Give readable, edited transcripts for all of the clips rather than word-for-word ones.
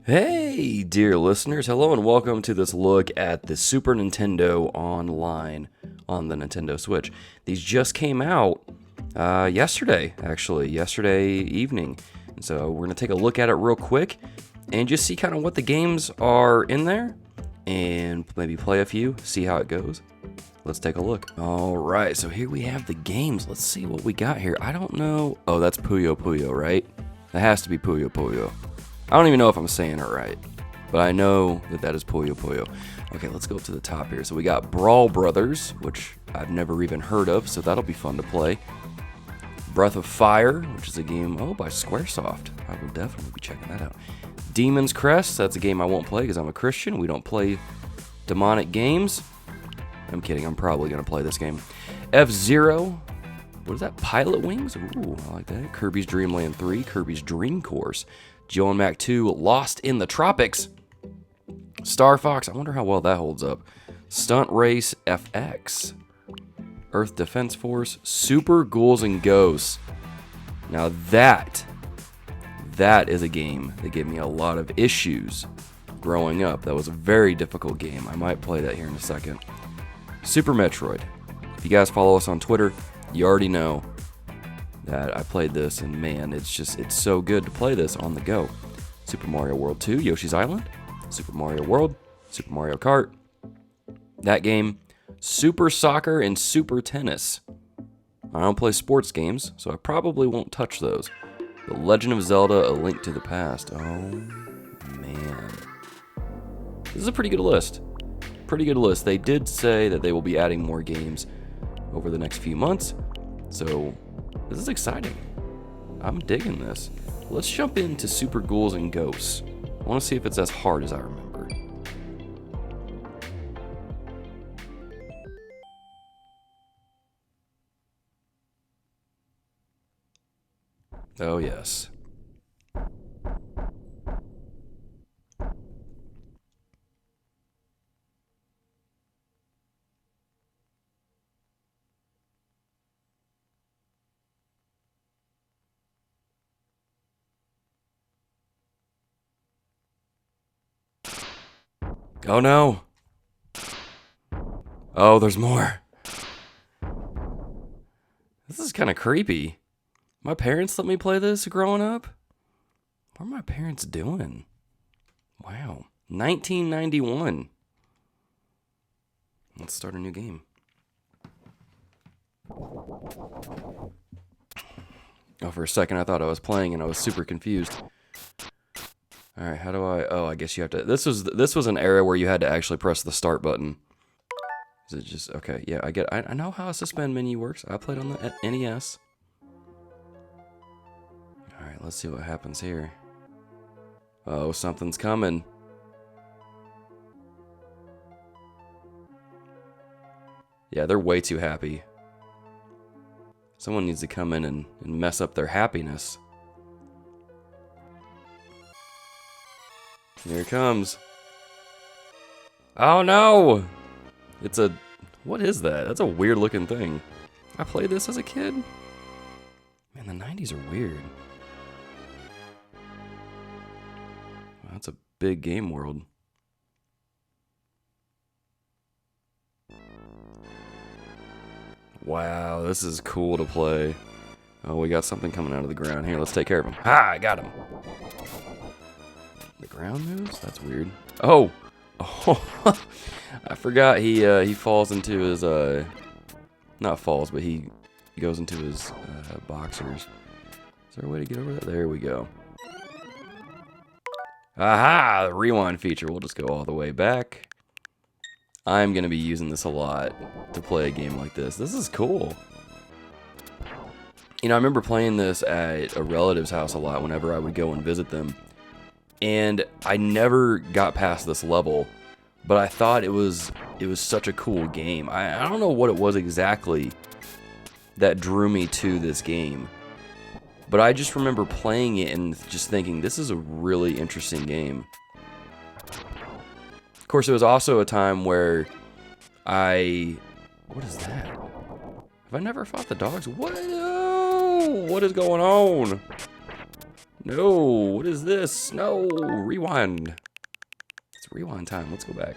Hey, dear listeners, hello and welcome to this look at the Super Nintendo Online on the Nintendo Switch. These just came out yesterday evening. And so we're going to take a look at it real quick and just see kind of what the games are in there and maybe play a few, see how it goes. Let's take a look. All right, so here we have the games. Let's see what we got here. I don't know. Oh, that's Puyo Puyo, right? That has to be Puyo Puyo. I don't even know if I'm saying it right, but I know that is Puyo Puyo. Okay, let's go up to the top here. So we got Brawl Brothers, which I've never even heard of, so that'll be fun to play. Breath of Fire, which is a game, by Squaresoft. I will definitely be checking that out. Demon's Crest, that's a game I won't play because I'm a Christian. We don't play demonic games. I'm kidding, I'm probably going to play this game. F-Zero, what is that, Pilot Wings? Ooh, I like that. Kirby's Dream Land 3, Kirby's Dream Course. Geomac 2, Lost in the Tropics. Star Fox, I wonder how well that holds up. Stunt Race FX. Earth Defense Force. Super Ghouls and Ghosts. Now that is a game that gave me a lot of issues growing up. That was a very difficult game. I might play that here in a second. Super Metroid. If you guys follow us on Twitter, you already know that I played this, and man, it's so good to play this on the go. Super Mario World 2, Yoshi's Island, Super Mario World, Super Mario Kart, that game, Super Soccer, and Super Tennis. I don't play sports games, so I probably won't touch those. The Legend of Zelda: A Link to the Past. Oh, man. This is a pretty good list. They did say that they will be adding more games over the next few months, so this is exciting. I'm digging this. Let's jump into Super Ghouls and Ghosts. I want to see if it's as hard as I remember. Oh, yes. Oh no! Oh, there's more. This is kind of creepy. My parents let me play this growing up? What are my parents doing? Wow. 1991. Let's start a new game. Oh, for a second I thought I was playing and I was super confused. Alright, how do I... Oh, I guess you have to... This was an era where you had to actually press the start button. Is it just... Okay, yeah, I know how a suspend menu works. I played on the NES. Alright, let's see what happens here. Oh, something's coming. Yeah, they're way too happy. Someone needs to come in and mess up their happiness. Here it comes. Oh no! It's a... What is that? That's a weird looking thing. I played this as a kid? Man, the 90s are weird. Wow, that's a big game world. Wow, this is cool to play. Oh, we got something coming out of the ground. Here, let's take care of him. Ha! I got him! The ground moves? That's weird. Oh! Oh! I forgot he falls into his, not falls, but he goes into his, boxers. Is there a way to get over that? There we go. Aha! The rewind feature. We'll just go all the way back. I'm going to be using this a lot to play a game like this. This is cool. You know, I remember playing this at a relative's house a lot whenever I would go and visit them. And I never got past this level, but I thought it was such a cool game. I don't know what it was exactly that drew me to this game, but I just remember playing it and just thinking, this is a really interesting game. Of course, it was also a time where what is that? Have I never fought the dogs? What? Oh, what is going on? No, what is this? No, rewind. It's rewind time. Let's go back.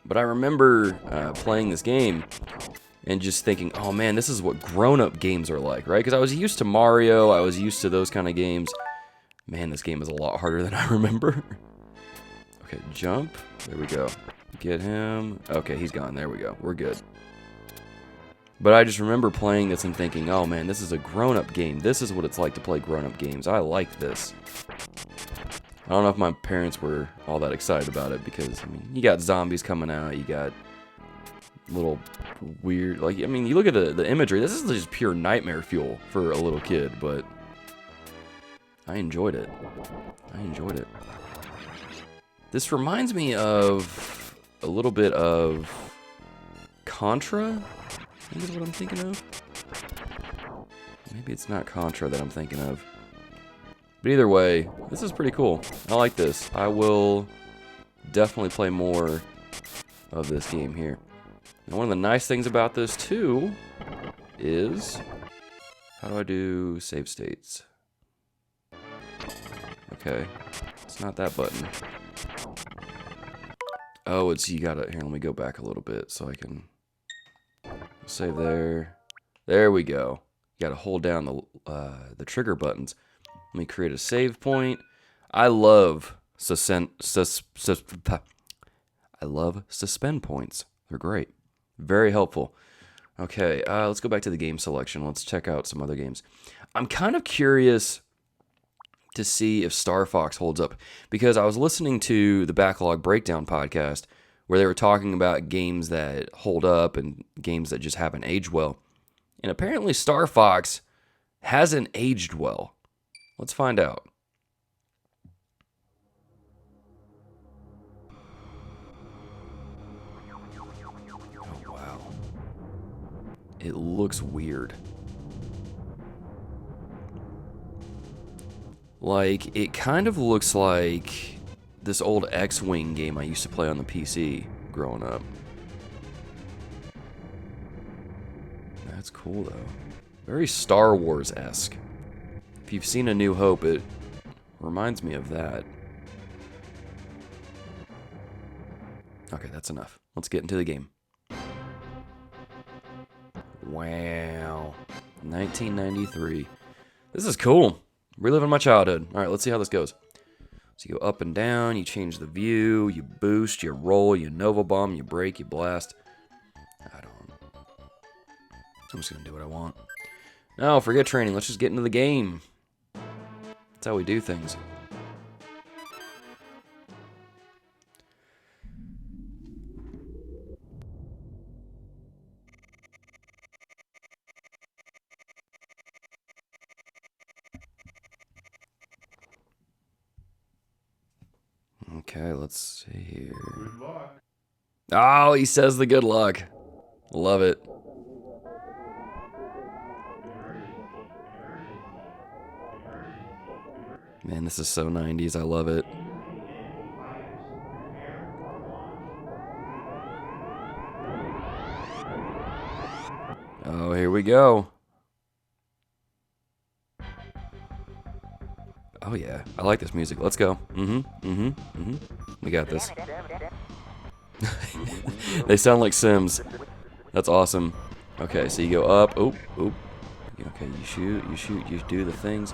But I remember playing this game and just thinking, oh man, this is what grown-up games are like, right? Because I was used to Mario, I was used to those kind of games. Man, this game is a lot harder than I remember. Okay, jump. There we go. Get him. Okay, he's gone. There we go. We're good. But I just remember playing this and thinking, oh man, this is a grown-up game. This is what it's like to play grown-up games. I like this. I don't know if my parents were all that excited about it because, I mean, you got zombies coming out, you got little weird, like, I mean, you look at the imagery, this is just pure nightmare fuel for a little kid, but I enjoyed it. I enjoyed it. This reminds me of a little bit of Contra, I think is what I'm thinking of. Maybe it's not Contra that I'm thinking of. But either way, this is pretty cool. I like this. I will definitely play more of this game here. And one of the nice things about this too is, how do I do save states? Okay, it's not that button. Oh, it's, you gotta, here, let me go back a little bit so I can save there. There we go. You gotta hold down the trigger buttons. Let me create a save point. I love suspend points. They're great. Very helpful. Okay, let's go back to the game selection. Let's check out some other games. I'm kind of curious to see if Star Fox holds up, because I was listening to the Backlog Breakdown podcast where they were talking about games that hold up and games that just haven't aged well. And apparently Star Fox hasn't aged well. Let's find out. Oh, wow. It looks weird. Like, it kind of looks like this old X-Wing game I used to play on the PC growing up. That's cool, though. Very Star Wars-esque. If you've seen A New Hope, it reminds me of that. Okay, that's enough. Let's get into the game. Wow. 1993. This is cool. Reliving my childhood. Alright, let's see how this goes. So you go up and down, you change the view, you boost, you roll, you Nova Bomb, you break, you blast. I'm just gonna do what I want. No, forget training, let's just get into the game. That's how we do things. Okay, let's see here. Good luck. Oh, he says the good luck. Love it. Man, this is so 90s. I love it. Oh, here we go. Oh, yeah. I like this music. Let's go. We got this. They sound like Sims. That's awesome. Okay, so you go up. Oh. Okay, you shoot, you do the things.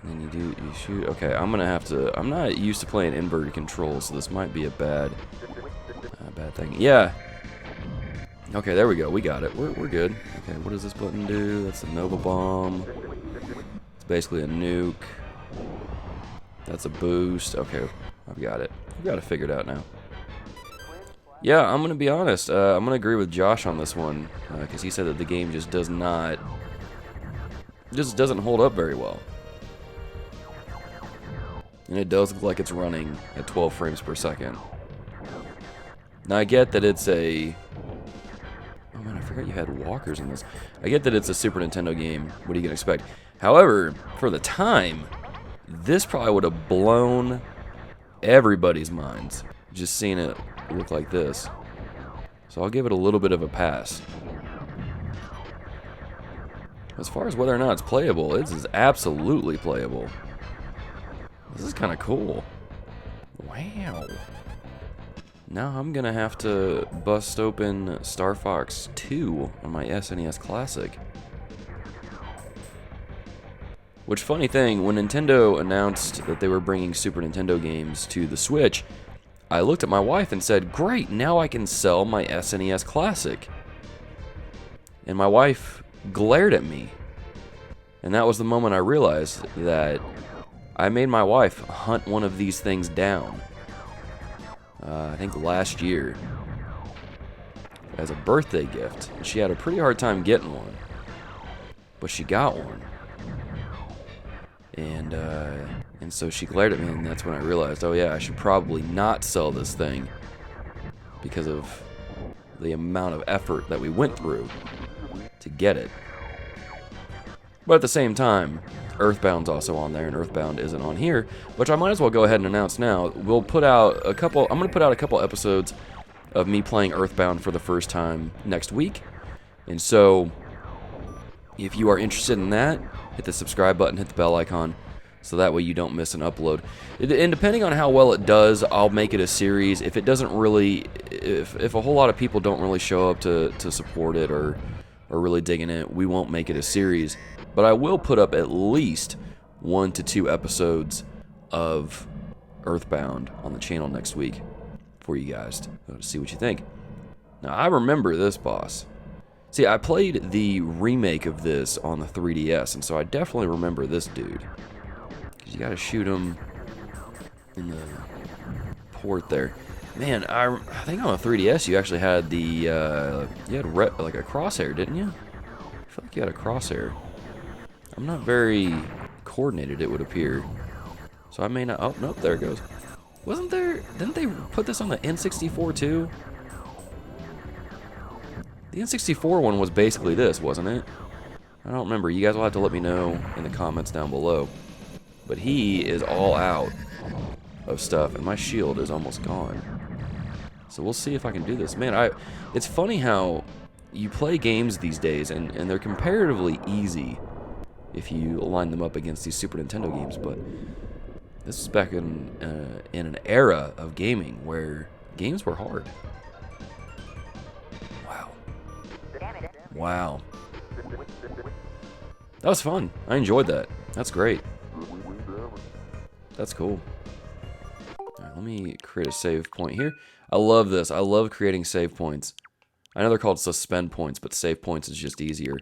And then you shoot. Okay, I'm gonna have to. I'm not used to playing inverted controls, so this might be a bad thing. Yeah. Okay, there we go. We got it. We're good. Okay, what does this button do? That's a Nova Bomb. It's basically a nuke. That's a boost. Okay, I've got it. I've got it figured out now. Yeah, I'm gonna be honest. I'm gonna agree with Josh on this one because he said that the game just doesn't hold up very well. And it does look like it's running at 12 frames per second. Now I get that it's a... Oh man, I forgot you had walkers in this. I get that it's a Super Nintendo game. What are you gonna expect? However, for the time, this probably would have blown everybody's minds. Just seeing it look like this. So I'll give it a little bit of a pass. As far as whether or not it's playable, this is absolutely playable. This is kind of cool. Wow. Now I'm going to have to bust open Star Fox 2 on my SNES Classic. Which, funny thing, when Nintendo announced that they were bringing Super Nintendo games to the Switch, I looked at my wife and said, great, now I can sell my SNES Classic. And my wife glared at me. And that was the moment I realized that I made my wife hunt one of these things down. I think last year, as a birthday gift. She had a pretty hard time getting one, but she got one. And so she glared at me, and that's when I realized, oh yeah, I should probably not sell this thing because of the amount of effort that we went through to get it. But at the same time, Earthbound's also on there, and Earthbound isn't on here, which I might as well go ahead and announce now. We'll put out a couple. I'm going to put out a couple episodes of me playing Earthbound for the first time next week. And so, if you are interested in that, hit the subscribe button, hit the bell icon, so that way you don't miss an upload. And depending on how well it does, I'll make it a series. If it doesn't really, if a whole lot of people don't really show up to support it or really digging it, we won't make it a series. But I will put up at least 1 to 2 episodes of Earthbound on the channel next week for you guys to see what you think. Now, I remember this boss. See, I played the remake of this on the 3DS, and so I definitely remember this dude. Because you gotta shoot him in the port there. Man, I think on the 3DS you actually had the, you had like a crosshair, didn't you? I feel like you had a crosshair. I'm not very coordinated, it would appear. So I may not, oh, nope, there it goes. Wasn't there, didn't they put this on the N64 too? The N64 one was basically this, wasn't it? I don't remember. You guys will have to let me know in the comments down below. But he is all out of stuff, and my shield is almost gone. So we'll see if I can do this. Man, it's funny how you play games these days, and they're comparatively easy if you line them up against these Super Nintendo games, but this was back in an era of gaming where games were hard. Wow. That was fun. I enjoyed that. That's great. That's cool. Alright, let me create a save point here. I love this. I love creating save points. I know they're called suspend points, but save points is just easier.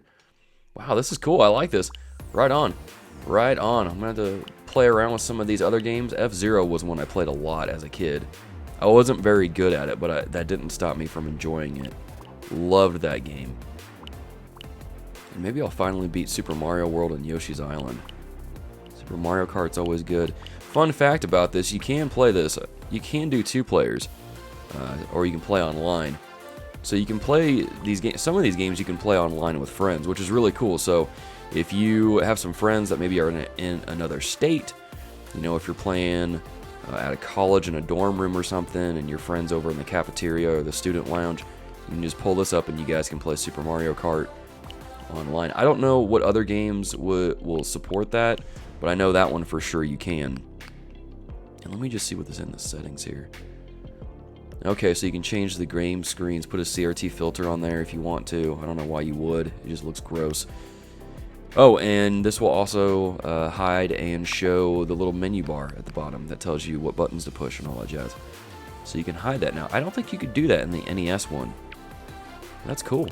Wow, this is cool. I like this. Right on. Right on. I'm going to have to play around with some of these other games. F-Zero was one I played a lot as a kid. I wasn't very good at it, but that didn't stop me from enjoying it. Loved that game. And maybe I'll finally beat Super Mario World and Yoshi's Island. Super Mario Kart's always good. Fun fact about this, you can play this. You can do 2 players, or you can play online. So you can play these games. Some of these games you can play online with friends, which is really cool. So if you have some friends that maybe are in another state, you know, if you're playing at a college in a dorm room or something, and your friends over in the cafeteria or the student lounge, you can just pull this up and you guys can play Super Mario Kart online. I don't know what other games will support that, but I know that one for sure you can. And let me just see what is in the settings here. Okay, so you can change the game screens, put a CRT filter on there if you want to. I don't know why you would. It just looks gross. Oh, and this will also hide and show the little menu bar at the bottom that tells you what buttons to push and all that jazz. So you can hide that now. I don't think you could do that in the NES one. That's cool.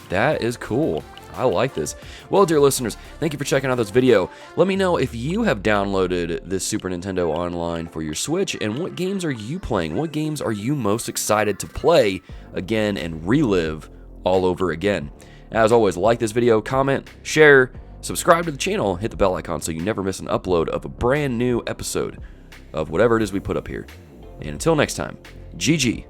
That is cool. I like this. Well, dear listeners, thank you for checking out this video. Let me know if you have downloaded this Super Nintendo Online for your Switch, and what games are you playing? What games are you most excited to play again and relive all over again? As always, like this video, comment, share, subscribe to the channel, hit the bell icon so you never miss an upload of a brand new episode of whatever it is we put up here. And until next time, GG.